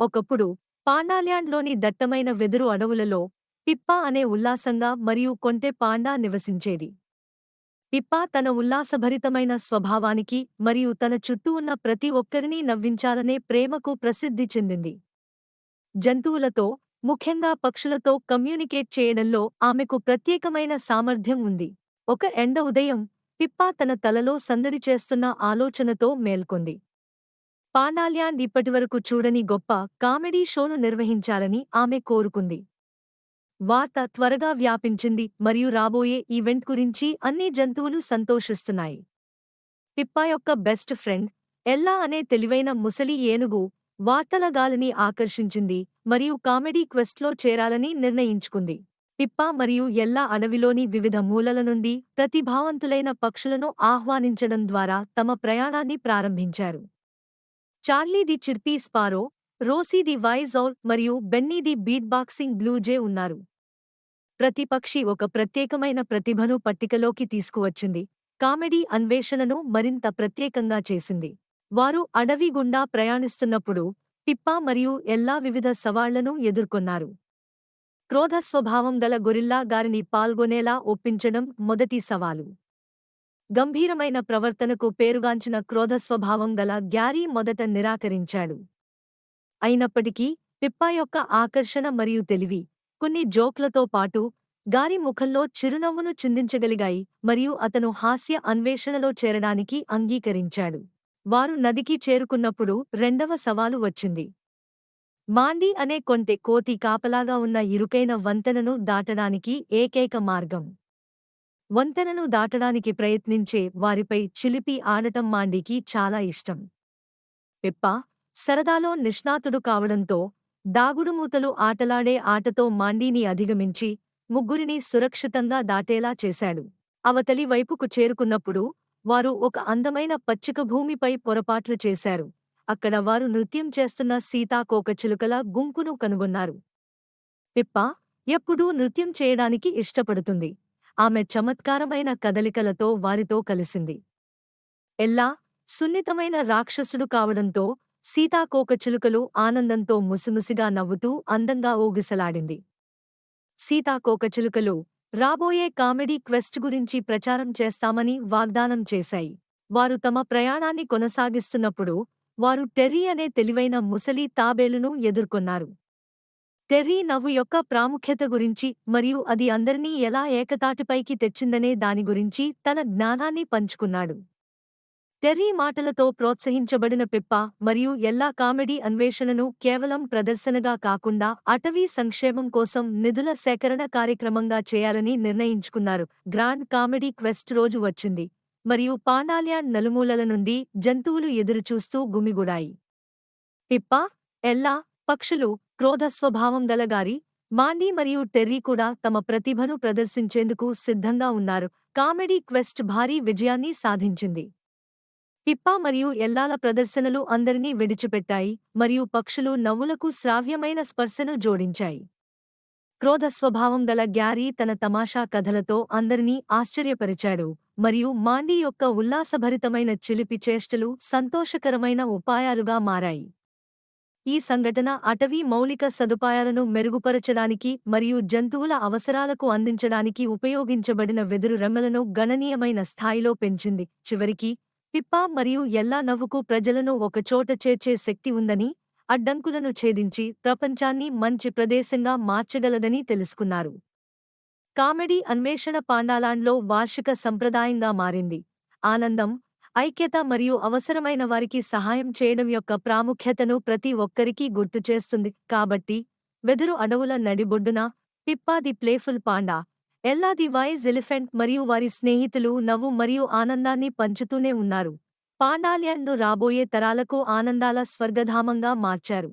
ఒకప్పుడు పాండాల్యాండ్లోని దట్టమైన వెదురు అడవులలో పిప్పా అనే ఉల్లాసంగా మరియు కొంటె పాండా నివసించేది. పిప్పా తన ఉల్లాసభరితమైన స్వభావానికి మరియు తన చుట్టూ ఉన్న ప్రతి ఒక్కరినీ నవ్వించాలనే ప్రేమకు ప్రసిద్ధి చెందింది. జంతువులతో, ముఖ్యంగా పక్షులతో కమ్యూనికేట్ చేయడంలో ఆమెకు ప్రత్యేకమైన సామర్థ్యం ఉంది. ఒక ఎండ ఉదయం పిప్పా తన తలలో సందడి చేస్తున్న ఆలోచనతో మేల్కొంది. పాండాల్యాండ్ ఇప్పటివరకు చూడని గొప్ప కామెడీ షోను నిర్వహించాలని ఆమె కోరుకుంది. వార్త త్వరగా వ్యాపించింది మరియు రాబోయే ఈవెంట్ గురించి అన్ని జంతువులు సంతోషిస్తున్నాయి. పిప్పా యొక్క బెస్ట్ ఫ్రెండ్ ఎల్లా అనే తెలివైన ముసలి ఏనుగు వార్తల గాలిని ఆకర్షించింది మరియు కామెడీ క్వెస్ట్లో చేరాలని నిర్ణయించుకుంది. పిప్పా మరియు ఎల్లా అడవిలోని వివిధ మూలల నుండి ప్రతిభావంతులైన పక్షులను ఆహ్వానించడం ద్వారా తమ ప్రయాణాన్ని ప్రారంభించారు. Charlie the chirpy sparrow, Rosie the wise owl మరియు Benny the beatboxing blue jay ఉన్నారు. ప్రతి పక్షి ఒక ప్రత్యేకమైన ప్రతిభను పట్టికలోకి తీసుకువచ్చింది, కామెడీ అన్వేషణను మరింత ప్రత్యేకంగా చేసింది. వారు అడవి గుండా ప్రయాణిస్తున్నప్పుడు పిప్పా మరియు ఎల్లా వివిధ సవాళ్లను ఎదుర్కొన్నారు. క్రోధ స్వభావం గల గొరిల్లా గారిని పాల్గొనేలా ఒప్పించడం మొదటి సవాలు. గంభీరమైన ప్రవర్తనకు పేరుగాంచిన క్రోధ స్వభావం గల గ్యారీ మొదట నిరాకరించాడు. అయినప్పటికీ పిప్పా యొక్క ఆకర్షణ మరియు తెలివి, కొన్ని జోక్లతో పాటు గారి ముఖంలో చిరునవ్వును చిందించగలిగాయి మరియు అతను హాస్య అన్వేషణలో చేరడానికి అంగీకరించాడు. వారు నదికి చేరుకున్నప్పుడు రెండవ సవాలు వచ్చింది. మాండీ అనే కొంటె కోతి కాపలాగా ఉన్న ఇరుకైన వంతెనను దాటడానికి ఏకైక మార్గం. వంతెనను దాటడానికి ప్రయత్నించే వారిపై చిలిపి ఆడటం మాండీకి చాలా ఇష్టం. పిప్పా సరదాలో నిష్ణాతుడు కావడంతో దాగుడుమూతలు ఆటలాడే ఆటతో మాండీని అధిగమించి ముగ్గురిని సురక్షితంగా దాటేలా చేశాడు. అవతలి వైపుకు చేరుకున్నప్పుడు వారు ఒక అందమైన పచ్చిక భూమిపై పొరపాట్లు చేశారు. అక్కడ వారు నృత్యం చేస్తున్న సీతాకోకచిలుకల గుంపును కనుగొన్నారు. పిప్పా ఎప్పుడూ నృత్యం చేయడానికి ఇష్టపడుతుంది. ఆమె చమత్కారమైన కదలికలతో వారితో కలిసింది. ఎల్లా సున్నితమైన రాక్షసుడు కావడంతో సీతాకోకచిలుకలు ఆనందంతో ముసిముసిగా నవ్వుతూ అందంగా ఊగిసలాడింది. సీతాకోకచిలుకలు రాబోయే కామెడీ క్వెస్ట్ గురించి ప్రచారం చేస్తామని వాగ్దానం చేశాయి. వారు తమ ప్రయాణాన్ని కొనసాగిస్తున్నప్పుడు వారు టెర్రీ అనే తెలివైన ముసలి తాబేలును ఎదుర్కొన్నారు. టెర్రీ నవ్వు యొక్క ప్రాముఖ్యత గురించి మరియు అది అందరినీ ఎలా ఏకతాటిపైకి తెచ్చిందనే దాని గురించి తన జ్ఞానాన్ని పంచుకున్నాడు. టెర్రీ మాటలతో ప్రోత్సహించబడిన పిప్పా మరియు ఎల్లా కామెడీ అన్వేషణను కేవలం ప్రదర్శనగా కాకుండా అటవీ సంక్షేమం కోసం నిధుల సేకరణ కార్యక్రమంగా చేయాలని నిర్ణయించుకున్నారు. గ్రాండ్ కామెడీ క్వెస్ట్ రోజు వచ్చింది మరియు పాండాల్యాండ్ నలుమూలల నుండి జంతువులు ఎదురుచూస్తూ గుమిగూడాయి. పిప్పా, ఎల్లా, పక్షులు, క్రోధ స్వభావం గల గారి, మాండీ మరియు టెర్రీ కూడా తమ ప్రతిభను ప్రదర్శించేందుకు సిద్ధంగా ఉన్నారు. కామెడీ క్వెస్ట్ భారీ విజయాన్ని సాధించింది. పిప్పా మరియు ఎల్లాల ప్రదర్శనలు అందరినీ విడిచిపెట్టాయి మరియు పక్షులు నవ్వులకు శ్రావ్యమైన స్పర్శను జోడించాయి. క్రోధ స్వభావం గల గ్యారీ తన తమాషా కథలతో అందరినీ ఆశ్చర్యపరిచాడు మరియు మాండీ యొక్క ఉల్లాసభరితమైన చిలిపి చేష్టలు సంతోషకరమైన ఉపాయాలుగా మారాయి. ఈ సంఘటన అటవీ మౌలిక సదుపాయాలను మెరుగుపరచడానికి మరియు జంతువుల అవసరాలకు అందించడానికి ఉపయోగించబడిన వెదురు రెమ్మలను గణనీయమైన స్థాయిలో పెంచింది. చివరికి పిప్పా మరియు ఎల్లా నవ్వుకు ప్రజలను ఒకచోట చేర్చే శక్తి ఉందని, అడ్డంకులను ఛేదించి ప్రపంచాన్ని మంచి ప్రదేశంగా మార్చగలదని తెలుసుకున్నారు. కామెడీ అన్వేషణ పాండాలాండ్లో వార్షిక సంప్రదాయంగా మారింది. ఆనందం, ఐక్యత మరియు అవసరమైన వారికి సహాయం చేయడం యొక్క ప్రాముఖ్యతను ప్రతి ఒక్కరికీ గుర్తుచేస్తుంది. కాబట్టి వెదురు అడవుల నడిబొడ్డున పిప్పా the playful panda, Ella the wise elephant మరియు వారి స్నేహితులు నవ్వు మరియు ఆనందాన్ని పంచుతూనే ఉన్నారు. పాండాల్యాండ్ను రాబోయే తరాలకు ఆనందాల స్వర్గధామంగా మార్చారు.